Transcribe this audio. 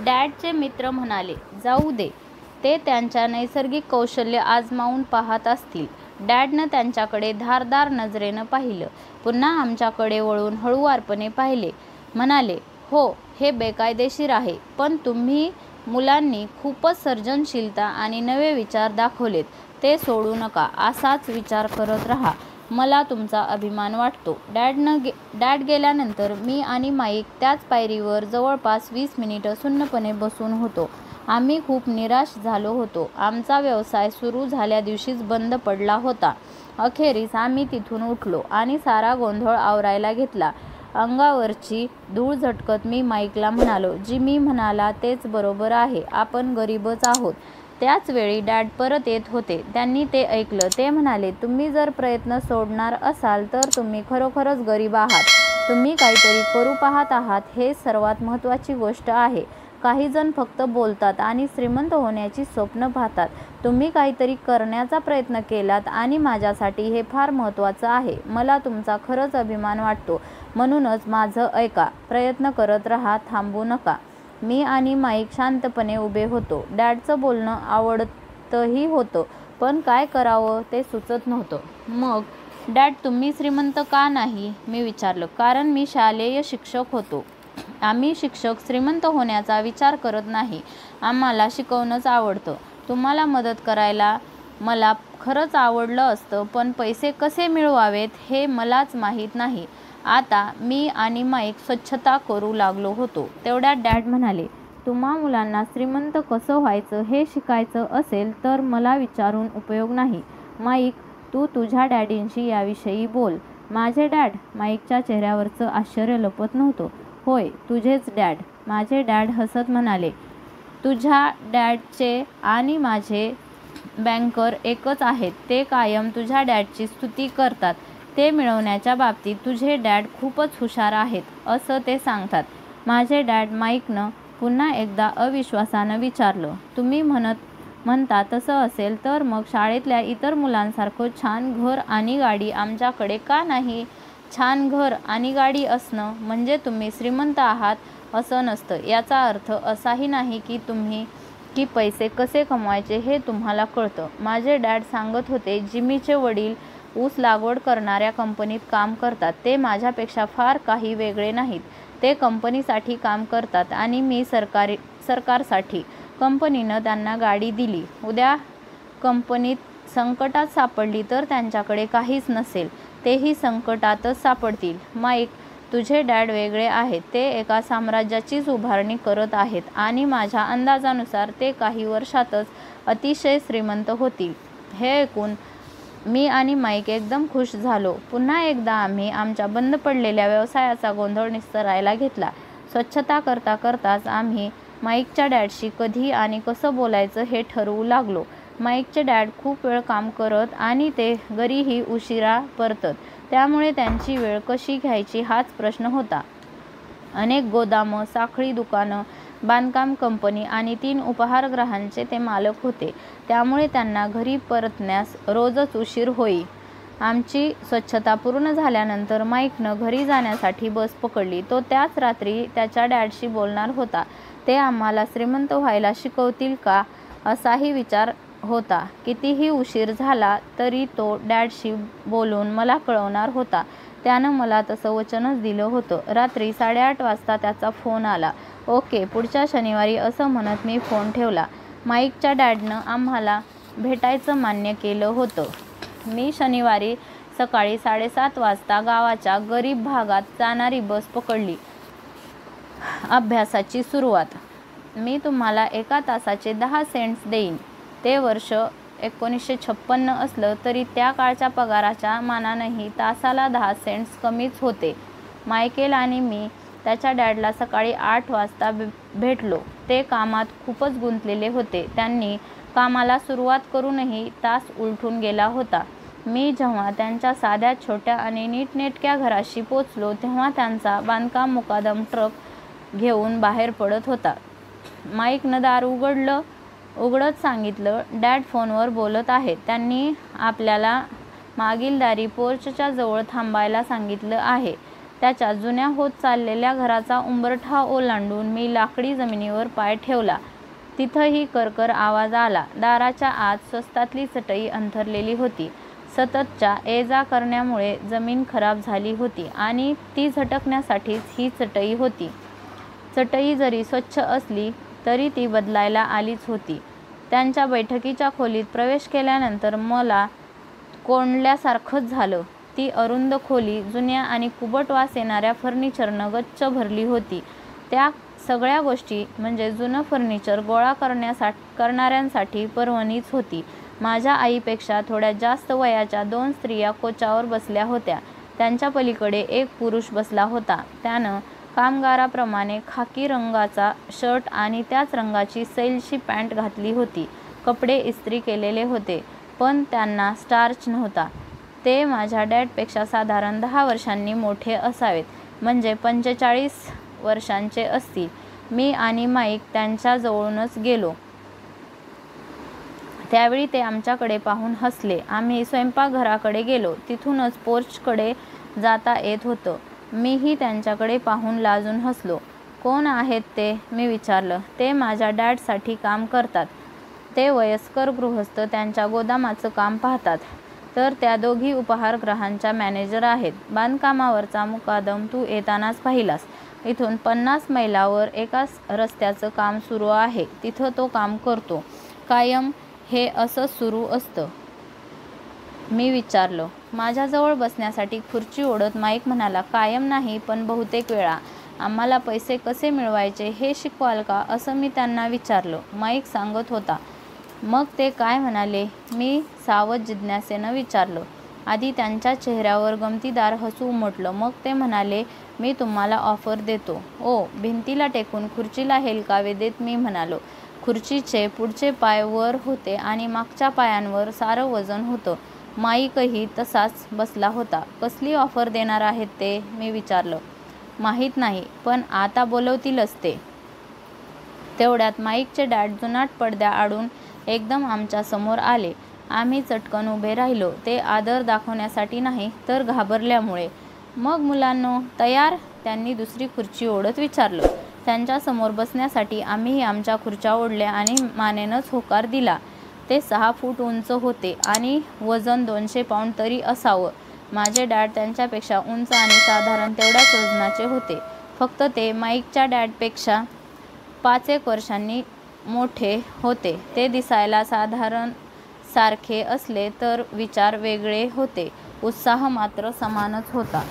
डॅडचे मित्र म्हणाले, जाऊ दे, ते त्यांच्या नैसर्गिक कौशल्य आजमावून पाहत असतील. डॅडनं त्यांच्याकडे धारदार नजरेनं पाहिलं. पुन्हा आमच्याकडे वळून हळुवारपणे पाहिले. म्हणाले, हो, हे बेकायदेशीर आहे, पण तुम्ही मुलांनी खूपच सर्जनशीलता आणि नवे विचार दाखवलेत. ते सोडू नका. असाच विचार करत राहा. मला तुमचा अभिमान वाटतो. डॅड गेल्यानंतर मी आणि माईक त्याच पायरीवर जवळपास 20 मिनिटं सुन्नपणे बसून होतो. आम्ही खूप निराश झालो होतो. आमचा व्यवसाय सुरू झाल्या दिवशीच बंद पडला होता. अखेरीस आम्ही तिथून उठलो आणि सारा गोंधळ आवरायला घेतला. अंगावरची धूळ झटकत मी माईकला म्हणालो, जिमी म्हणाला तेच बरोबर आहे, आपण गरीबच आहोत. त्याच वेळी डॅड परत येत होते. त्यांनी ते ऐकलं. ते म्हणाले, तुम्ही जर प्रयत्न सोडणार असाल तर तुम्ही खरोखरच गरीब आहात. तुम्ही काहीतरी करू पाहत आहात, हे सर्वात महत्त्वाची गोष्ट आहे. काही जण फक्त बोलतात आणि श्रीमंत होण्याची स्वप्न पाहतात. तुम्ही काहीतरी करण्याचा प्रयत्न केलात आणि माझ्यासाठी हे फार महत्त्वाचं आहे. मला तुमचा खरंच अभिमान वाटतो. म्हणूनच माझं ऐका. प्रयत्न करत राहा, थांबू नका. मी आणि माईक शांतपणे उभे होतो. डॅडचं बोलणं आवडतही होतं, पण काय करावं ते सुचत नव्हतं. मग डॅड, तुम्ही श्रीमंत का नाही? मी विचारलं. कारण मी शालेय शिक्षक होतो. आम्ही शिक्षक श्रीमंत होण्याचा विचार करत नाही. आम्हाला शिकवणंच आवडतं. तुम्हाला मदत करायला मला खरंच आवडलं असतं, पण पैसे कसे मिळवावेत हे मलाच माहीत नाही. आता मी आणि माईक स्वच्छता करू लागलो होतो. तेवढ्यात डॅड म्हणाले, तुम्हा मुलांना श्रीमंत कसं व्हायचं हे शिकायचं असेल तर मला विचारून उपयोग नाही. माईक, तू तुझ्या डॅडींशी याविषयी बोल. माझे डॅड? माईकच्या चेहऱ्यावरचं आश्चर्य लपत नव्हतं. होय, तुझेच डॅड. माझे डॅड हसत म्हणाले, तुझ्या डॅडचे आणि माझे बँकर एकच आहेत. ते कायम तुझ्या डॅडची स्तुती करतात. ते मिळवण्याच्या बाबतीत तुझे डॅड खूपच हुशार आहेत, असं ते सांगतात. माझे डॅड? माईकनं पुन्हा एकदा अविश्वासानं विचारलं. तुम्ही म्हणता तसं असेल तर मग शाळेतल्या इतर मुलांसारखं छान घर आणि गाडी आमच्याकडे का नाही? छान घर आणि गाडी असणं म्हणजे तुम्ही श्रीमंत आहात असं नसतं. याचा अर्थ असाही नाही की पैसे कसे कमवायचे हे तुम्हाला कळतं. माझे डॅड सांगत होते, जिमीचे वडील ऊस लागवड करणाऱ्या कंपनीत काम करतात. ते माझ्यापेक्षा फार काही वेगळे नाहीत. ते कंपनीसाठी काम करतात आणि मी सरकारसाठी. कंपनीनं त्यांना गाडी दिली. उद्या कंपनीत संकटात सापडली तर त्यांच्याकडे काहीच नसेल. तेही संकटातच सापडतील. माईक, तुझे डॅड वेगळे आहेत. ते एका साम्राज्याचीच उभारणी करत आहेत आणि माझ्या अंदाजानुसार ते काही वर्षातच अतिशय श्रीमंत होतील. हे ऐकून मी आणि माईक एकदम खुश झालो. पुन्हा एकदा आम्ही आमच्या बंद पडलेल्या व्यवसायाचा गोंधळ निस्तरायला घेतला. स्वच्छता करता करताच आम्ही माईकच्या डॅडशी कधी आणि कसं बोलायचं हे ठरवू लागलो. माईकचे डॅड खूप वेळ काम करत आणि ते घरीही उशिरा परतत. त्यामुळे त्यांची वेळ कशी घ्यायची हाच प्रश्न होता. अनेक गोदामं, साखळी दुकानं, बांधकाम कंपनी आणि 3 उपाहारगृहांचे ते मालक होते. त्यामुळे त्यांना घरी परतण्यास रोजच उशीर होई. आमची स्वच्छता पूर्ण झाल्यानंतर माईकनं घरी जाण्यासाठी बस पकडली. तो त्याच रात्री त्याच्या डॅडशी बोलणार होता. ते आम्हाला श्रीमंत व्हायला शिकवतील का असाही विचार होता. कितीही उशीर झाला तरी तो डॅडशी बोलून मला कळवणार होता. त्यानं मला तसं वचनच दिलं होतं. रात्री 8:30 वाजता त्याचा फोन आला. ओके, पुढच्या शनिवारी असं म्हणत मी फोन ठेवला. माईकच्या डॅडनं आम्हाला भेटायचं मान्य केलं होतं. मी शनिवारी सकाळी 7:30 वाजता गावाच्या गरीब भागात जाणारी बस पकडली. अभ्यासाची सुरुवात. मी तुम्हाला 1 तासाचे 10 सेंट्स देईन. ते वर्ष 1956 असलं तरी त्या काळच्या पगाराच्या मानानंही तासाला 10 सेंट्स कमीच होते. मायकेल आणि मी त्याच्या डॅडला सकाळी 8 वाजता भेटलो. ते कामात खूपच गुंतलेले होते. त्यांनी कामाला सुरुवात करूनही तास उलटून गेला होता. मी जेव्हा त्यांच्या साध्या, छोट्या आणि नीटनेटक्या घराशी पोचलो तेव्हा त्यांचा बांधकाम मुकादम ट्रक घेऊन बाहेर पडत होता. माईकनं दार उघडत सांगितलं, डॅड फोनवर बोलत आहेत. त्यांनी आपल्याला मागील दारी पोर्चच्या जवळ थांबायला सांगितलं आहे. त्याच्या जुन्या होत चाललेल्या घराचा उंबरठा ओलांडून मी लाकडी जमिनीवर पाय ठेवला. तिथंही करकर आवाज आला. दाराच्या आत स्वस्तातली चटई अंथरलेली होती. सततच्या ये-जा करण्यामुळे जमीन खराब झाली होती आणि ती झटकण्यासाठीच ही चटई होती. चटई जरी स्वच्छ असली तरी ती बदलायला आलीच होती. त्यांच्या बैठकीच्या खोलीत प्रवेश केल्यानंतर मला कोंडल्यासारखंच झालं. ती अरुंद खोली जुन्या आणि कुबट वास येणाऱ्या फर्निचरनं गच्च भरली होती. त्या सगळ्या गोष्टी म्हणजे जुनं फर्निचर गोळा करणाऱ्यांसाठी पर्वणीच होती. माझ्या आईपेक्षा थोड्या जास्त वयाच्या 2 स्त्रिया कोचावर बसल्या होत्या. त्यांच्या पलीकडे एक पुरुष बसला होता. त्यानं कामगाराप्रमाणे खाकी रंगाचा शर्ट आणि त्याच रंगाची सैलची पॅन्ट घातली होती. कपडे इस्त्री केलेले होते, पण त्यांना स्टार्च नव्हता. ते माझ्या डॅडपेक्षा साधारण 10 वर्षांनी मोठे असावेत, म्हणजे 45 वर्षांचे असतील. मी आणि माईक त्यांच्याजवळूनच गेलो. त्यावेळी ते आमच्याकडे पाहून हसले. आम्ही स्वयंपाकघराकडे गेलो. तिथूनच पोर्चकडे जाता येत होतं. मीही त्यांच्याकडे पाहून लाजून हसलो. कोण आहेत ते? मी विचारलं. ते माझ्या डॅडसाठी काम करतात. ते वयस्कर गृहस्थ त्यांच्या गोदामाचं काम पाहतात. तर त्या दोघी उपहारगृहांच्या मॅनेजर आहेत. बांधकामावरचा मुकादम तू येतानाच पाहिलास. इथून 50 मैलावर एका रस्त्याचं काम सुरू आहे. तिथं तो काम करतो. कायम हे असंच सुरू असतं? मी विचारलं. माझ्याजवळ बसण्यासाठी खुर्ची ओढत माईक म्हणाला, कायम नाही, पण बहुतेक वेळा. आम्हाला पैसे कसे मिळवायचे हे शिकवाल का, असं मी त्यांना विचारलं. माईक सांगत होता. मग ते काय म्हणाले? मी सावध जिज्ञासेनं विचारलं. आधी त्यांच्या चेहऱ्यावर गमतीदार हसू उमटलं. मग ते म्हणाले, मी तुम्हाला ऑफर देतो. ओ, भिंतीला टेकून खुर्चीला हेलकावे देत मी म्हणालो. खुर्चीचे पुढचे पाय वर होते आणि मागच्या पायांवर सारं वजन होतं. माईकही तसाच बसला होता. कसली ऑफर देणार आहेत ते? मी विचारलं. माहीत नाही, पण आता बोलवतीलच ते. तेवढ्यात माईकचे डॅड जुनाट पडद्या आडून एकदम आमच्या समोर आले. आम्ही चटकन उभे राहिलो. ते आदर दाखवण्यासाठी नाही, तर घाबरल्यामुळे. मग मुलांनो, तयार? त्यांनी दुसरी खुर्ची ओढत विचारलं. त्यांच्यासमोर बसण्यासाठी आम्हीही आमच्या खुर्च्या ओढल्या आणि मानेनंच होकार दिला. ते 6 फूट उंच होते आणि वजन 200 पाऊंड तरी असावं. माझे डॅड त्यांच्यापेक्षा उंच आणि साधारण तेवढ्याच वजनाचे होते. फक्त ते माईकच्या डॅडपेक्षा 5 एक वर्षांनी मोठे होते. ते दिसायला साधारण सारखे असले तर विचार वेगळे होते. उत्साह मात्र समानच होता.